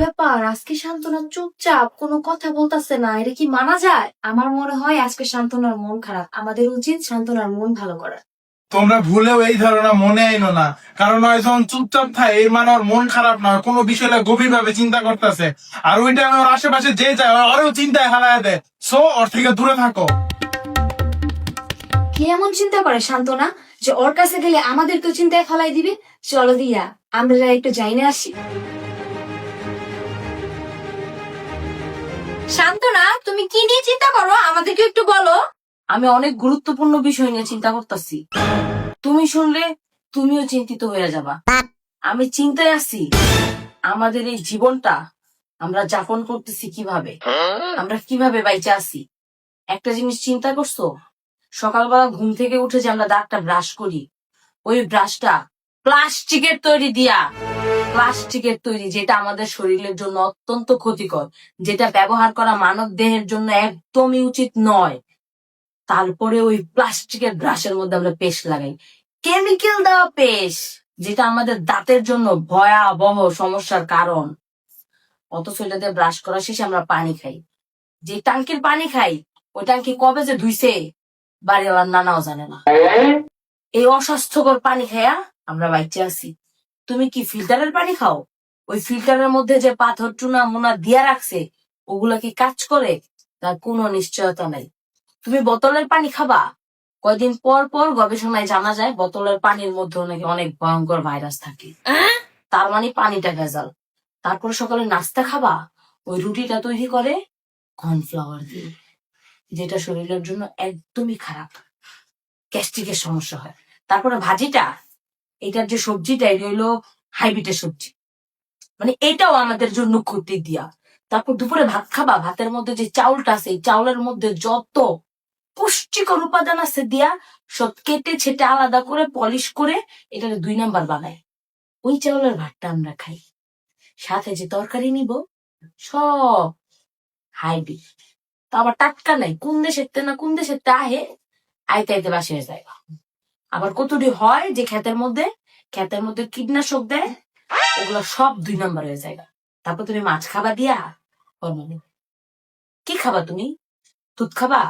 ব্যাপার, আজকে শান্তনা চুপচাপ কোনো কথা বলতেছে না, এটা কি মানা যায়? আমার মনে হয় আজকে শান্তনার মন খারাপ, আমাদের উচিত শান্তনার মন ভালো করা। তোমরা ভুলেও এই ধারণা মনে আইনো না, কারণ ওই যখন চুপচাপ থাকে এই মানে ওর মন খারাপ না, কোনো বিষয়টা গভীর ভাবে চিন্তা করতেছে। আর ওইটা ওর আশেপাশে যে যায় ওরেও চিন্তায় হারায় দেয়। সো ওর থেকে দূরে থাকো। কি এমন চিন্তা করে শান্তনা যে ওর কাছে গেলে আমাদের তো চিন্তায় ফেলাই দিবে? চলো দিয়া আমরা একটু যাইনে আসি। শান্তনা, তুমি কি নিয়ে চিন্তা করো আমাদেরকে একটু বলো। আমি অনেক গুরুত্বপূর্ণ বিষয় নিয়ে চিন্তা করতেছি, তুমি শুনলে তুমিও চিন্তিত হয়ে যাবা। আমি চিন্তায় আছি আমাদের এই জীবনটা আমরা যাপন করতেছি কিভাবে, আমরা কিভাবে বাইচে আছি। একটা জিনিস চিন্তা করছো, সকালবেলা ঘুম থেকে উঠে যে আমরা দাঁতটা ব্রাশ করি, ওই ব্রাশটা প্লাস্টিকের তৈরি দিয়া, প্লাস্টিকের তৈরি, যেটা আমাদের শরীরের জন্য অত্যন্ত ক্ষতিকর, যেটা ব্যবহার করা মানব দেহের জন্য একদমই উচিত নয়। তারপরে ওই প্লাস্টিকের ব্রাশের মধ্যে আমরা পেস্ট লাগাই, কেমিক্যাল দেওয়া পেস্ট, যেটা আমাদের দাঁতের জন্য ভয়াবহ সমস্যার কারণ। অথচ এটা দিয়ে ব্রাশ করা শেষে আমরা পানি খাই, যে টাঙ্কির পানি খাই ওই টাঙ্কি কবে যে ধুইছে বাড়িওয়ালার নানাও জানে না। এই অস্বাস্থ্যকর পানি খাইয়া আমরা বাইচে আছি। তুমি কি ফিল্টারের পানি খাও? ওই ফিল্টারের মধ্যে যে পাথর চুনা মোনা দিয়া রাখছে ওগুলা কি কাজ করে? তার কোনো নিশ্চয়তা নাই। তুমি বোতলের পানি খাবা? কয়দিন পর পর গবেষণায় জানা যায় বোতলের পানির মধ্যে নাকি অনেক ভয়ঙ্কর ভাইরাস থাকে, তার মানে পানিটা ভেজাল। তারপরে সকালে নাস্তা খাবা, ওই রুটিটা তৈরি করে কর্নফ্লাওয়ার দিয়ে, যেটা শরীরের জন্য একদমই খারাপ, গ্যাস্ট্রিকের সমস্যা হয়। তারপরে ভাজিটা, এটার যে সবজিটা এটা হইলো হাইব্রিডের সবজি, মানে এটাও আমাদের জন্য ক্ষতি দিয়া। তারপর দুপুরে ভাত খাবা, ভাতের মধ্যে যে চাউলটা আছে এই চাউলের মধ্যে যত পুষ্টিকর উপাদান আছে দিয়া সব কেটে ছেটে আলাদা করে পলিশ করে এটা 2 নাম্বার বানায়। ওই চাউলের ভাতটা আমরা খাই, সাথে যে তরকারি নিব সব হাইব্রিড, তা আবার টাটকা নাই, কোন দেশের না কোন দেশের আহে আইতে আইতে বাসে যায়। আবার কতটি হয় যে ক্ষেতের মধ্যে কীটনাশক দেয়, ওগুলো সব 2 নাম্বার হয়ে যায়। তারপর তুমি মাছ খাবা দিয়া হরমোন, কি খাবা তুমি? দুধ খাবা,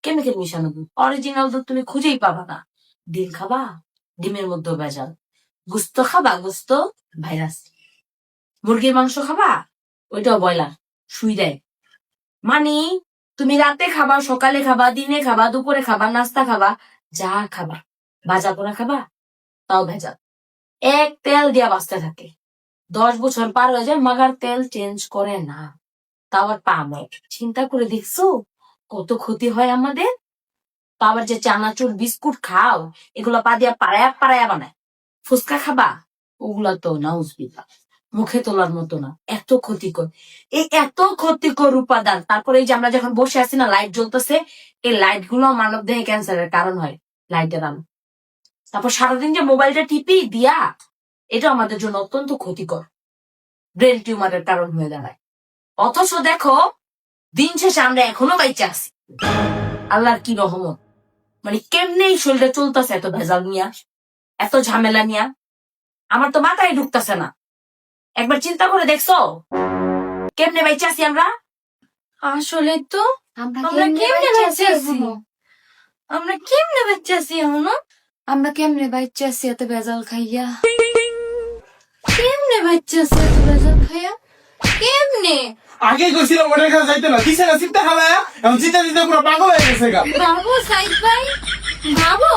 কেমিক্যাল মিশানো দুধ, অরিজিনাল দুধ তুমি খুঁজেই পাবা না। ডিম খাবা, ডিমের মধ্যে ভেজাল। গোস্ত খাবা, গোস্ত ভাইরাস। মুরগির মাংস খাবা, ওইটাও ব্রয়লার, শুই দেয়। মানে তুমি রাতে খাবা, সকালে খাবা, দিনে খাবা, দুপুরে খাবা, নাস্তা খাবা, যা খাবা, ভাজা পোড়া খাবা, তাও ভেজাল। এক তেল দিয়া বাঁচতে থাকে, 10 বছর পার হয়ে যায় মাগার তেল চেঞ্জ করে না। তা আবার পামো, চিন্তা করে দেখছো কত ক্ষতি হয় আমাদের। তা আবার যে চানাচুর বিস্কুট খাও এগুলো পা দিয়া পাড়ায়া পাড়ায়া বানায়। ফুচকা খাবা, ওগুলা তো নাউজবিল্লাহ, মুখে তোলার মতো না, এত ক্ষতিকর। এই এত ক্ষতিকর উপাদান, তারপরে এই যে আমরা যখন বসে আছি না, লাইট জ্বলতেছে, এই লাইট গুলো মানব দেহে ক্যান্সারের কারণ হয়, লাইটের আলো। তারপর সারাদিন যে মোবাইলটা টিপি দিয়া, এটা আমাদের জন্য অত্যন্ত ক্ষতিকর, ব্রেন টিউমারের কারণ হয়ে দাঁড়ায়। অথচ দেখো দিন শেষে আমরা এখনো বাইচে আছি, আল্লাহর কি রহমত। মানে কেমনে এই শরীরটা চলতেছে এত ভেজাল নিয়া, এত ঝামেলা নিয়া, আমার তো মাথায় ঢুকতেছে না। একবার চিন্তা করে দেখছো কেমনে বাইচে আছি আমরা? আসলে তো আমরা আমরা কেমনে বাচ্চা বাচ্চা আছি? আমরা কেমনে বাচ্চা আছি এখনো? আমরা কেমনে বাচ্চা আছি এত ভেজাল খাইয়া? কেমনে বাচ্চা আছি এত ভেজাল খাইয়া? কেমনে? আগে কইছিলাম ওটার কাছে যাইতে না, দিছে না চিন্তা হালায়া, এখন চিন্তা চিন্তা পুরো পাগল হয়ে গেছে গা। ভাবো সাইদ ভাই, ভাবো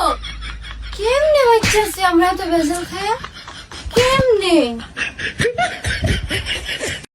কেমনে বাচ্চা আছি আমরা এত ভেজাল খাইয়া? কেমনে?